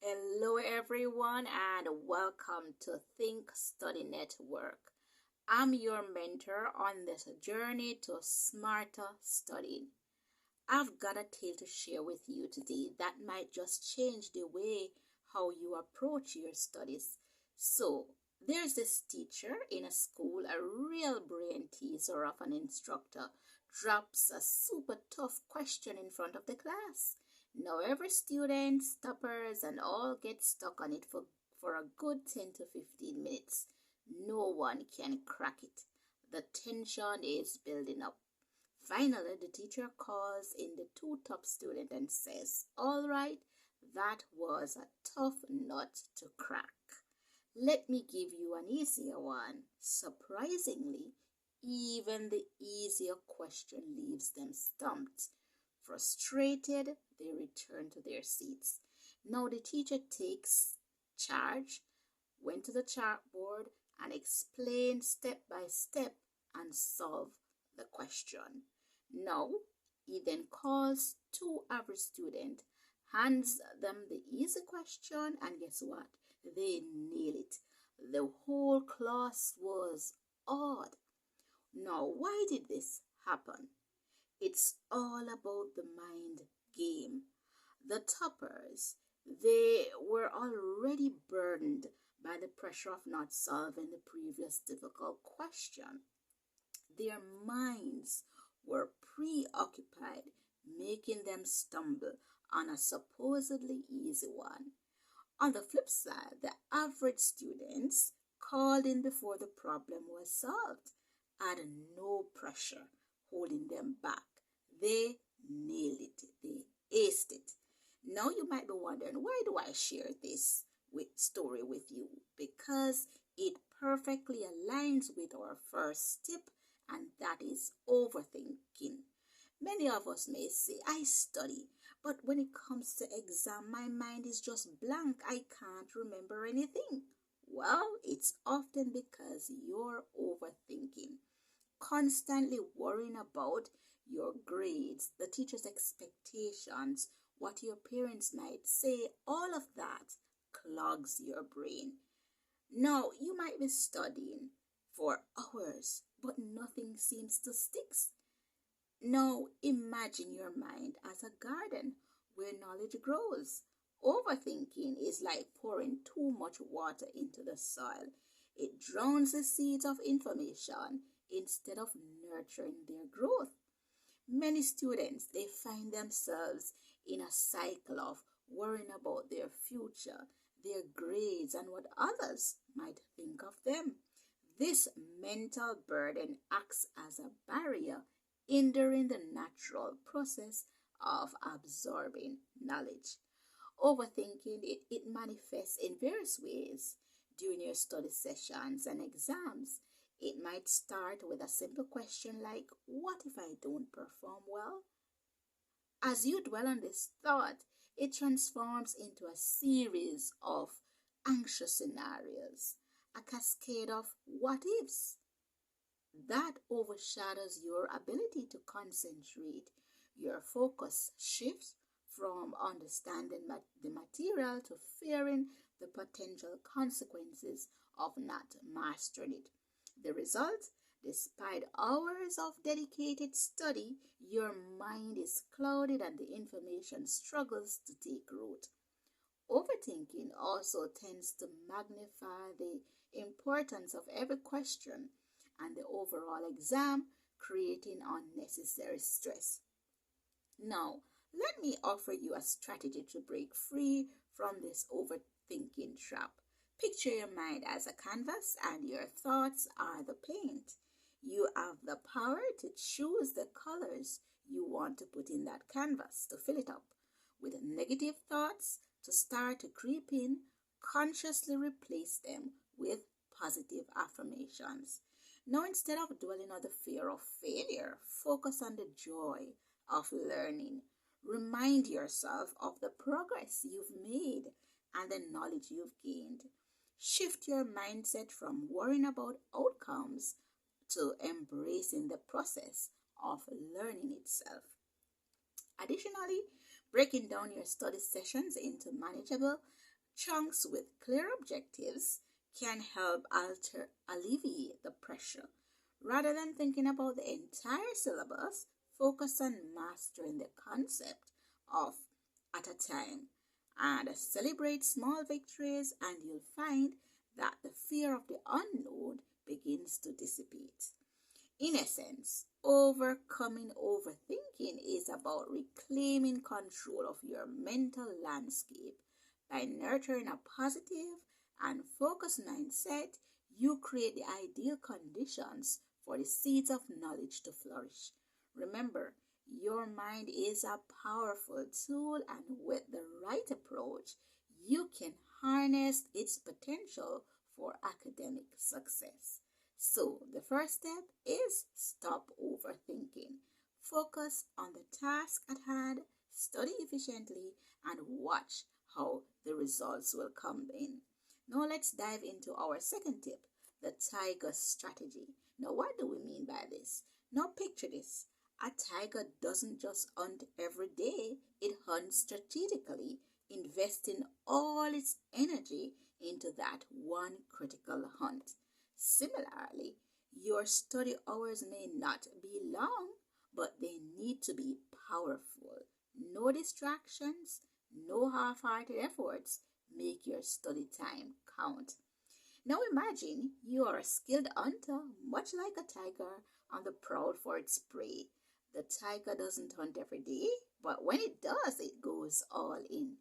Hello, everyone, and welcome to Think Study Network. I'm your mentor on this journey to smarter studying. I've got a tale to share with you today that might just change the way how you approach your studies. So, there's this teacher in a school, a real brain teaser of an instructor, drops a super tough question in front of the class. Now, every student stutters and all get stuck on it for a good 10 to 15 minutes. No one can crack it. The tension is building up. Finally, the teacher calls in the two top students and says, "All right, that was a tough nut to crack. Let me give you an easier one." Surprisingly, even the easier question leaves them stumped. Frustrated, they return to their seats. Now the teacher takes charge, went to the chalkboard, and explained step by step and solved the question. Now, he then calls two average students, hands them the easy question, and guess what? They nail it. The whole class was awed. Now, why did this happen? It's all about the mind game. The toppers, they were already burdened by the pressure of not solving the previous difficult question. Their minds were preoccupied, making them stumble on a supposedly easy one. On the flip side, the average students called in before the problem was solved, had no pressure holding them back. They nailed it, they aced it. Now you might be wondering, why do I share this story with you? Because it perfectly aligns with our first tip, and that is overthinking. Many of us may say, "I study, but when it comes to exam, my mind is just blank. I can't remember anything." Well, it's often because you're overthinking, constantly worrying about your grades, the teacher's expectations, what your parents might say. All of that clogs your brain. Now, you might be studying for hours, but nothing seems to stick. Now, imagine your mind as a garden where knowledge grows. Overthinking is like pouring too much water into the soil. It drowns the seeds of information instead of nurturing their growth. Many students, they find themselves in a cycle of worrying about their future, their grades, and what others might think of them. This mental burden acts as a barrier, hindering the natural process of absorbing knowledge. Overthinking, it manifests in various ways during your study sessions and exams. It might start with a simple question like, "What if I don't perform well?" As you dwell on this thought, it transforms into a series of anxious scenarios, a cascade of what ifs that overshadows your ability to concentrate. Your focus shifts from understanding the material to fearing the potential consequences of not mastering it. The result, despite hours of dedicated study, your mind is clouded and the information struggles to take root. Overthinking also tends to magnify the importance of every question and the overall exam, creating unnecessary stress. Now, let me offer you a strategy to break free from this overthinking trap. Picture your mind as a canvas and your thoughts are the paint. You have the power to choose the colors you want to put in that canvas to fill it up. With negative thoughts to start to creep in, consciously replace them with positive affirmations. Now, instead of dwelling on the fear of failure, focus on the joy of learning. Remind yourself of the progress you've made and the knowledge you've gained. Shift your mindset from worrying about outcomes to embracing the process of learning itself. Additionally, breaking down your study sessions into manageable Chunks with clear objectives can help alleviate the pressure. Rather than thinking about the entire syllabus, focus on mastering the concept of at a time and celebrate small victories, and you'll find that the fear of the unknown begins to dissipate. In essence, overcoming overthinking is about reclaiming control of your mental landscape. By nurturing a positive and focused mindset, you create the ideal conditions for the seeds of knowledge to flourish. Remember, your mind is a powerful tool, and with the right approach, you can harness its potential for academic success. So, the first step is stop overthinking. Focus on the task at hand, study efficiently, and watch how the results will come in. Now, let's dive into our second tip, the tiger strategy. Now, what do we mean by this? Now, picture this. A tiger doesn't just hunt every day, it hunts strategically, investing all its energy into that one critical hunt. Similarly, your study hours may not be long, but they need to be powerful. No distractions, no half hearted efforts. Make your study time count. Now imagine you are a skilled hunter, much like a tiger, on the prowl for its prey. The tiger doesn't hunt every day, but when it does, it goes all in.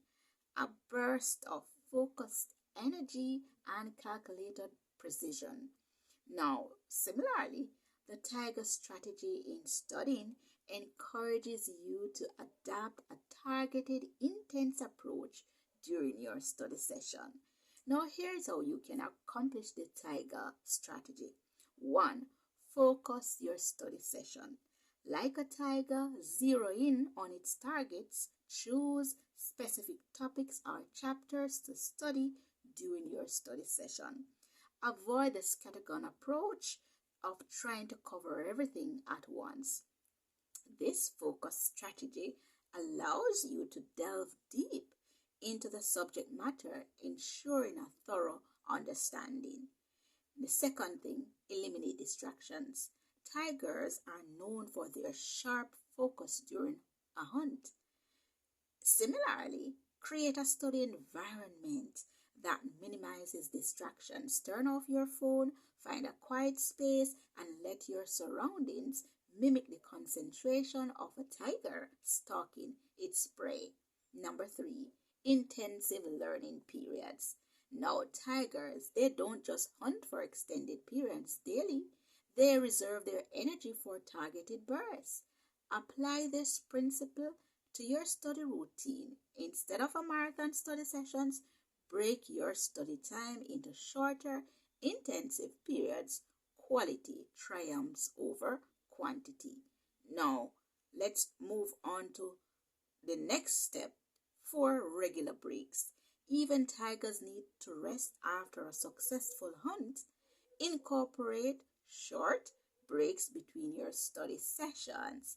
A burst of focused energy and calculated precision. Now, similarly, the tiger strategy in studying encourages you to adapt a targeted, intense approach during your study session. Now, here's how you can accomplish the tiger strategy. 1. Focus your study session. Like a tiger, zero in on its targets. Choose specific topics or chapters to study during your study session. Avoid the scattergun approach of trying to cover everything at once. This focus strategy allows you to delve deep into the subject matter, ensuring a thorough understanding. The second thing, eliminate distractions. Tigers are known for their sharp focus during a hunt. Similarly, create a study environment that minimizes distractions. Turn off your phone, find a quiet space, and let your surroundings mimic the concentration of a tiger stalking its prey. Number 3, intensive learning periods. Now, tigers, they don't just hunt for extended periods daily. They reserve their energy for targeted bursts. Apply this principle to your study routine. Instead of a marathon study sessions, break your study time into shorter, intensive periods. Quality triumphs over quantity. Now, let's move on to the next step. 4 regular breaks. Even tigers need to rest after a successful hunt. Incorporate short breaks between your study sessions.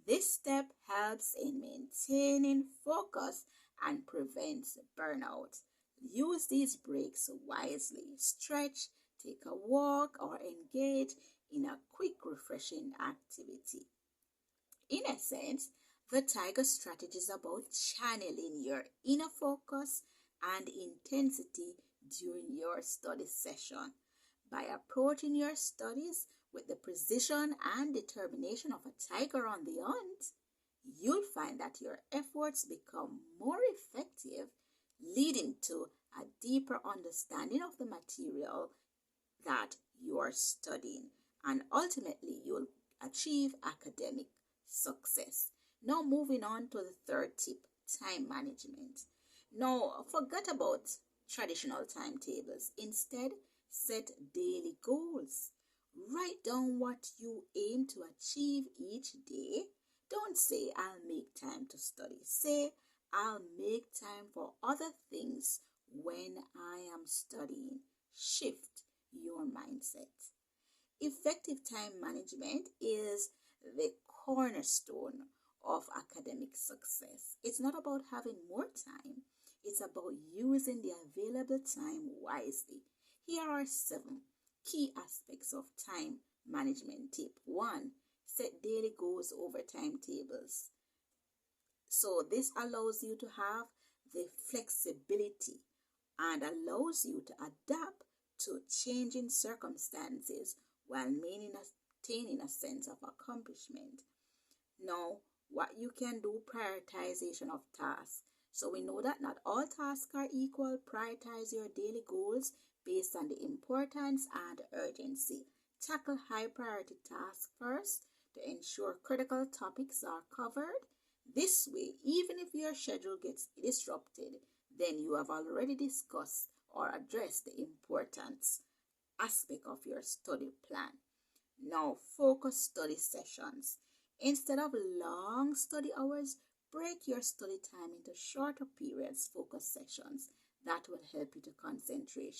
This step helps in maintaining focus and prevents burnout. Use these breaks wisely. Stretch, take a walk, or engage in a quick, refreshing activity. In essence, the tiger strategy is about channeling your inner focus and intensity during your study session. By approaching your studies with the precision and determination of a tiger on the hunt, you'll find that your efforts become more effective, leading to a deeper understanding of the material that you're studying, and ultimately you'll achieve academic success. Now, moving on to the third tip, time management. Now, forget about traditional timetables. Instead, set daily goals. Write down what you aim to achieve each day. Don't say, I'll make time to study. Say, I'll make time for other things when I am studying. Shift your mindset. Effective time management is the cornerstone of academic success. It's not about having more time. It's it's about using the available time wisely. Here are 7 key aspects of time management. Tip 1. Set daily goals over timetables. So this allows you to have the flexibility and allows you to adapt to changing circumstances while maintaining a sense of accomplishment. Now, what you can do, prioritization of tasks. So we know that not all tasks are equal. Prioritize your daily goals based on the importance and urgency. Tackle high priority tasks first to ensure critical topics are covered. This way, even if your schedule gets disrupted, then you have already discussed or addressed the importance aspect of your study plan. Now, focus study sessions. Instead of long study hours, break your study time into shorter periods, focus sessions that will help you to concentrate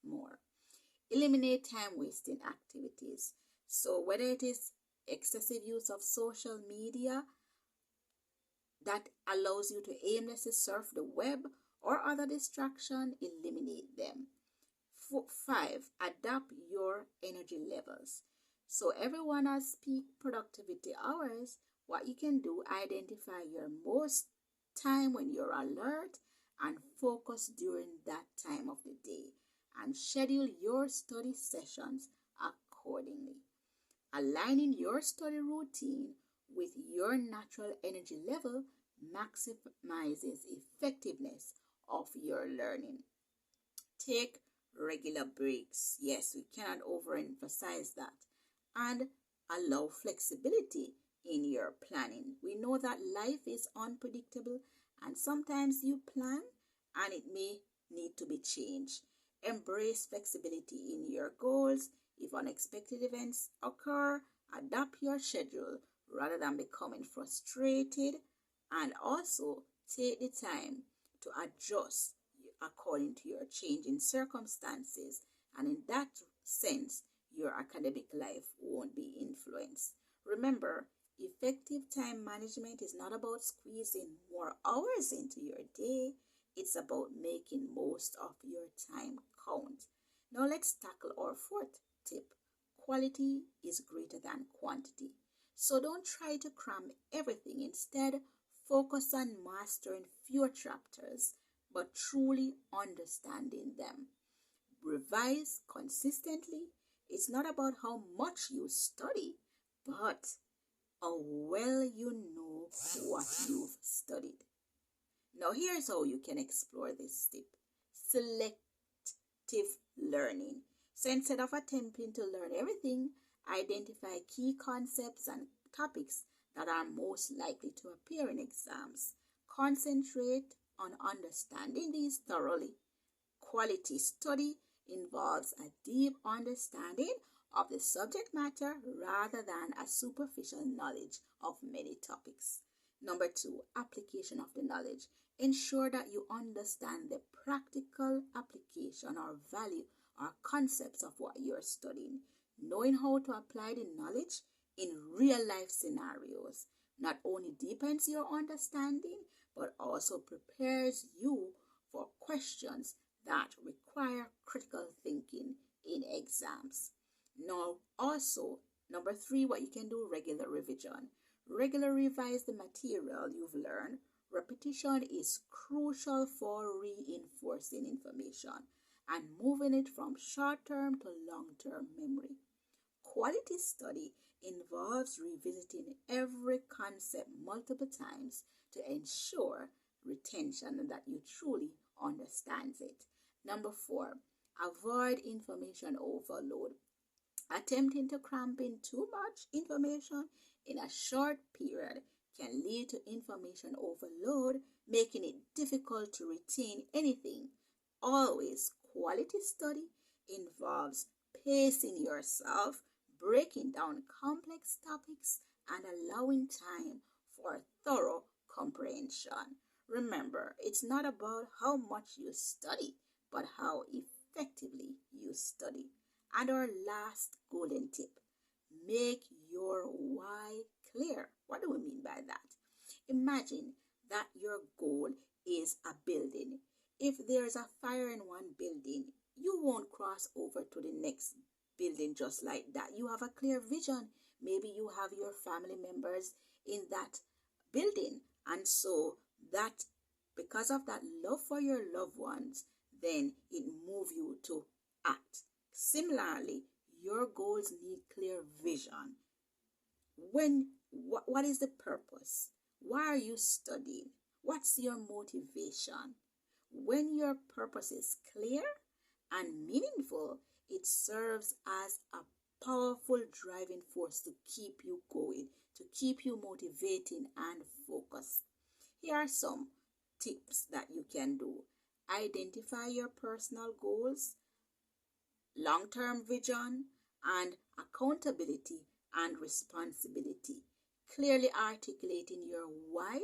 more. Eliminate time wasting activities. So whether it is excessive use of social media that allows you to aimlessly surf the web or other distraction, eliminate them. 5. Adapt your energy levels. So everyone has peak productivity hours. What you can do, identify your most time when you're alert and focus during that time of the day and schedule your study sessions accordingly. Aligning your study routine with your natural energy level maximizes effectiveness of your learning. Take regular breaks. Yes, we cannot overemphasize that. And allow flexibility in your planning. We know that life is unpredictable and sometimes you plan and it may need to be changed. Embrace flexibility in your goals. If unexpected events occur, adapt your schedule rather than becoming frustrated, and also take the time to adjust according to your changing circumstances, and in that sense your academic life won't be influenced. Remember, effective time management is not about squeezing more hours into your day. It's about making most of your time count. Now let's tackle our 4th tip. Quality is greater than quantity. So don't try to cram everything. Instead, focus on mastering fewer chapters but truly understanding them. Revise consistently. It's not about how much you study, but how well you know what you've studied. Now, here's how you can explore this tip. Selective learning. So instead of attempting to learn everything, identify key concepts and topics that are most likely to appear in exams. Concentrate on understanding these thoroughly. Quality study involves a deep understanding of the subject matter rather than a superficial knowledge of many topics. Number 2, application of the knowledge. Ensure that you understand the practical application or value or concepts of what you're studying. Knowing how to apply the knowledge in real life scenarios not only deepens your understanding but also prepares you for questions that require critical thinking in exams. Now, also, number 3, what you can do, regular revision. Regularly revise the material you've learned. Repetition is crucial for reinforcing information and moving it from short-term to long-term memory. Quality study involves revisiting every concept multiple times to ensure retention and that you truly understand it. Number 4, avoid information overload. Attempting to cram in too much information in a short period can lead to information overload, making it difficult to retain anything. Always, quality study involves pacing yourself, breaking down complex topics, and allowing time for thorough comprehension. Remember, it's not about how much you study, but how effectively you study. And our last golden tip, make your why clear. What do we mean by that? Imagine that your goal is is a building. If there's a fire in one building, you won't cross over to the next building just like that. You have a clear vision. Maybe you have your family members in that building, and so that because of that love for your loved ones, then it move you to act. Similarly, your goals need clear vision. What is the purpose? Why are you studying? What's your motivation? When your purpose is clear and meaningful, it serves as a powerful driving force to keep you going, to keep you motivating and focused. Here are some tips that you can do. Identify your personal goals, long-term vision, and accountability and responsibility. Clearly articulating your why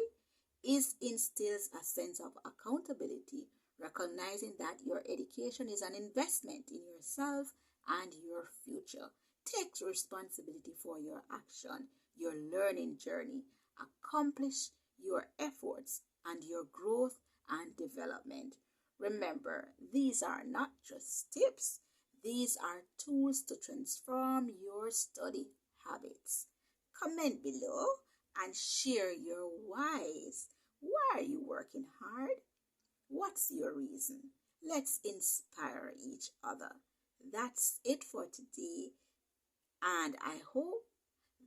is instills a sense of accountability, recognizing that your education is an investment in yourself and your future. Take responsibility for your action, your learning journey. Accomplish your efforts and your growth and development. Remember, these are not just tips, these are tools to transform your study habits. Comment below and share your whys. Why are you working hard? What's your reason? Let's inspire each other. That's it for today, and I hope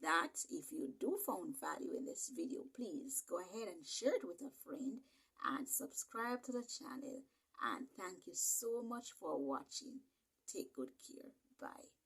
that if you do found value in this video, please go ahead and share it with a friend and subscribe to the channel. And thank you so much for watching. Take good care. Bye.